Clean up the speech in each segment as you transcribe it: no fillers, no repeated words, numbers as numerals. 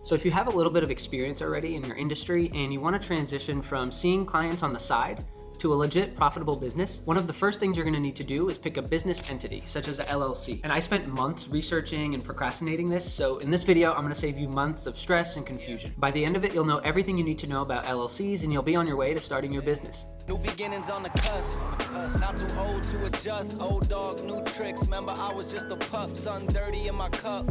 So if you have a little bit of experience already in your industry and you want to transition from seeing clients on the side to a legit profitable business, one of the first things you're going to need to do is pick a business entity, such as an LLC. And I spent months researching and procrastinating this, so in this video, I'm going to save you months of stress and confusion. By the end of it, you'll know everything you need to know about LLCs and you'll be on your way to starting your business. New beginnings on the cusp, not too old to adjust, old dog, new tricks, remember I was just a pup, something dirty in my cup,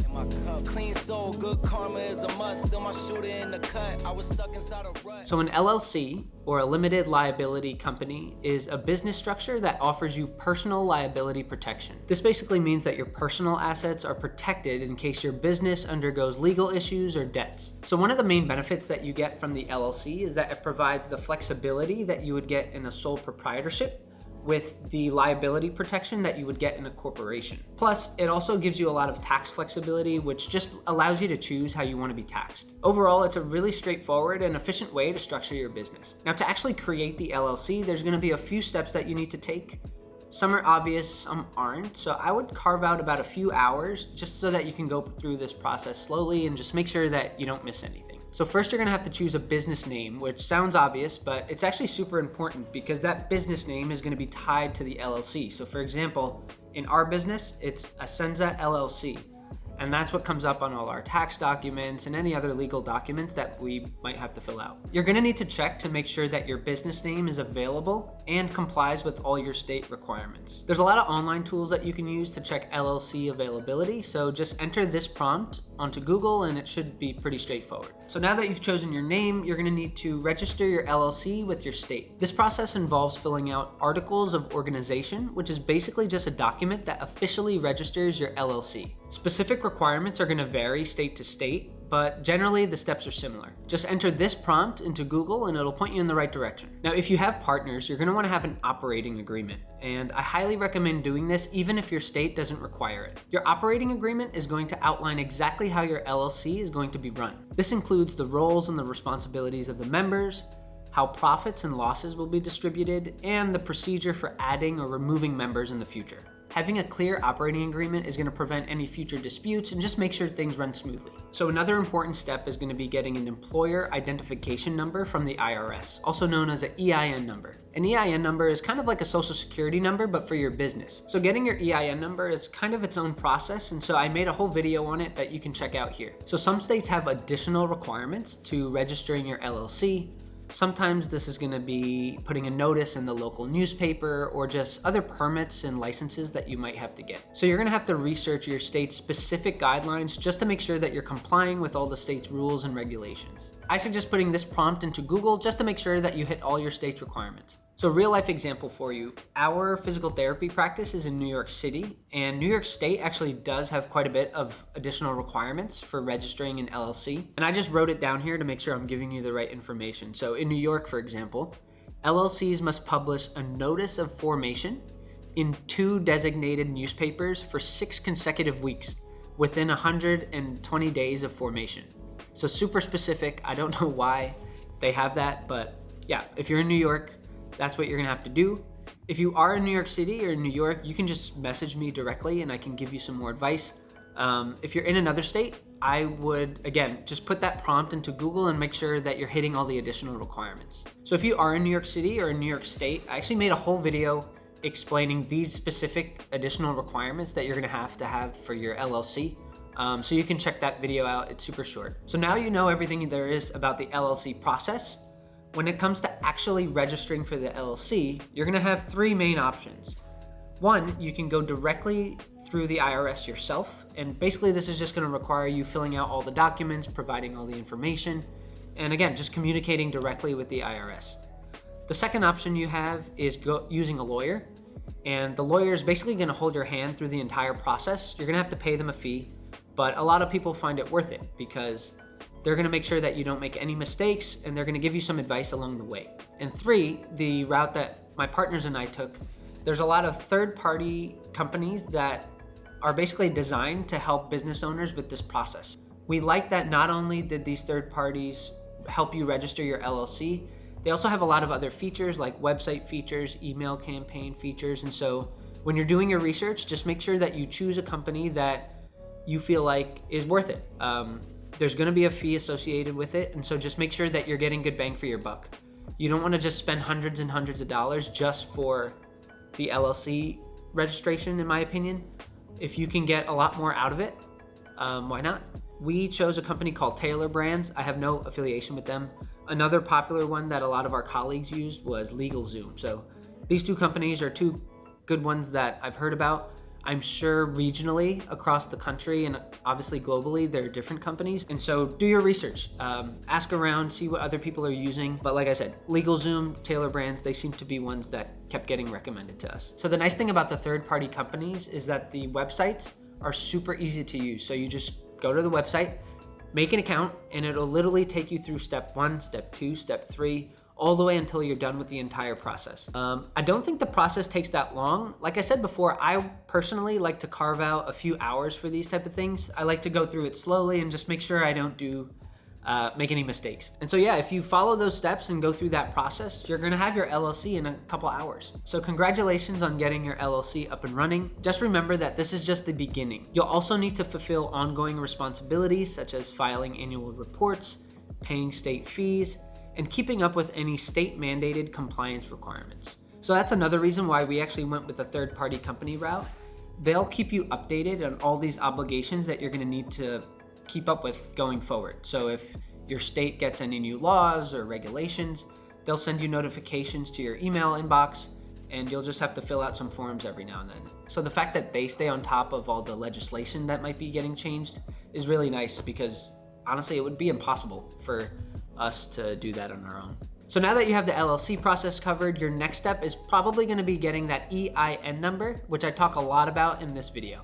clean soul, good karma is a must, still my shooter in the cut, I was stuck inside a rut. So an LLC, or a limited liability company, is a business structure that offers you personal liability protection. This basically means that your personal assets are protected in case your business undergoes legal issues or debts. So one of the main benefits that you get from the LLC is that it provides the flexibility that you would get in a sole proprietorship with the liability protection that you would get in a corporation. Plus, it also gives you a lot of tax flexibility, which just allows you to choose how you want to be taxed. Overall, it's a really straightforward and efficient way to structure your business. Now, to actually create the LLC, there's going to be a few steps that you need to take. Some are obvious, some aren't. So I would carve out about a few hours just so that you can go through this process slowly and just make sure that you don't miss anything. So first you're gonna have to choose a business name, which sounds obvious, but it's actually super important because that business name is gonna be tied to the LLC. So for example, in our business, it's Ascenza LLC. And that's what comes up on all our tax documents and any other legal documents that we might have to fill out. You're gonna need to check to make sure that your business name is available and complies with all your state requirements. There's a lot of online tools that you can use to check LLC availability, so just enter this prompt onto Google and it should be pretty straightforward. So now that you've chosen your name, you're gonna need to register your LLC with your state. This process involves filling out articles of organization, which is basically just a document that officially registers your LLC. Specific requirements are going to vary state to state, but generally the steps are similar. Just enter this prompt into Google and it'll point you in the right direction. Now, if you have partners, you're going to want to have an operating agreement, and I highly recommend doing this even if your state doesn't require it. Your operating agreement is going to outline exactly how your LLC is going to be run. This includes the roles and the responsibilities of the members, how profits and losses will be distributed, and the procedure for adding or removing members in the future. Having a clear operating agreement is going to prevent any future disputes and just make sure things run smoothly. So another important step is going to be getting an employer identification number from the IRS, also known as an EIN number. An EIN number is kind of like a social security number, but for your business. So getting your EIN number is kind of its own process, and so I made a whole video on it that you can check out here. So some states have additional requirements to registering your LLC. Sometimes this is going to be putting a notice in the local newspaper or just other permits and licenses that you might have to get. So you're going to have to research your state's specific guidelines just to make sure that you're complying with all the state's rules and regulations. I suggest putting this prompt into Google just to make sure that you hit all your state's requirements. So real life example for you, our physical therapy practice is in New York City, and New York State actually does have quite a bit of additional requirements for registering an LLC. And I just wrote it down here to make sure I'm giving you the right information. So in New York, for example, LLCs must publish a notice of formation in 2 designated newspapers for 6 consecutive weeks within 120 days of formation. So super specific. I don't know why they have that, but yeah, if you're in New York, that's what you're gonna have to do. If you are in New York City or in New York, you can just message me directly and I can give you some more advice. If you're in another state, I would, again, just put that prompt into Google and make sure that you're hitting all the additional requirements. So if you are in New York City or in New York State, I actually made a whole video explaining these specific additional requirements that you're gonna have to have for your LLC. So you can check that video out, it's super short. So now you know everything there is about the LLC process. When it comes to actually registering for the LLC, you're gonna have 3 main options. One, you can go directly through the IRS yourself, and basically this is just gonna require you filling out all the documents, providing all the information, and again, just communicating directly with the IRS. The second option you have is using a lawyer, and the lawyer is basically gonna hold your hand through the entire process. You're gonna have to pay them a fee, but a lot of people find it worth it because they're gonna make sure that you don't make any mistakes, and they're gonna give you some advice along the way. And 3, the route that my partners and I took, there's a lot of third-party companies that are basically designed to help business owners with this process. We like that not only did these third parties help you register your LLC, they also have a lot of other features like website features, email campaign features, and so when you're doing your research, just make sure that you choose a company that you feel like is worth it. There's gonna be a fee associated with it, and so just make sure that you're getting good bang for your buck. You don't wanna just spend hundreds and hundreds of dollars just for the LLC registration, in my opinion. If you can get a lot more out of it, why not? We chose a company called Taylor Brands. I have no affiliation with them. Another popular one that a lot of our colleagues used was LegalZoom. So these two companies are two good ones that I've heard about. I'm sure regionally across the country and obviously globally, there are different companies. And so do your research, ask around, see what other people are using. But like I said, LegalZoom, Taylor Brands, they seem to be ones that kept getting recommended to us. So the nice thing about the third-party companies is that the websites are super easy to use. So you just go to the website, make an account, and it'll literally take you through step 1, step 2, step 3, all the way until you're done with the entire process. I don't think the process takes that long. Like I said before, I personally like to carve out a few hours for these type of things. I like to go through it slowly and just make sure I don't make any mistakes. And so yeah, if you follow those steps and go through that process, you're gonna have your LLC in a couple hours. So congratulations on getting your LLC up and running. Just remember that this is just the beginning. You'll also need to fulfill ongoing responsibilities such as filing annual reports, paying state fees, and keeping up with any state-mandated compliance requirements. So that's another reason why we actually went with the third-party company route. They'll keep you updated on all these obligations that you're gonna need to keep up with going forward. So if your state gets any new laws or regulations, they'll send you notifications to your email inbox, and you'll just have to fill out some forms every now and then. So the fact that they stay on top of all the legislation that might be getting changed is really nice, because honestly, it would be impossible for us to do that on our own. So now that you have the LLC process covered, your next step is probably gonna be getting that EIN number, which I talk a lot about in this video.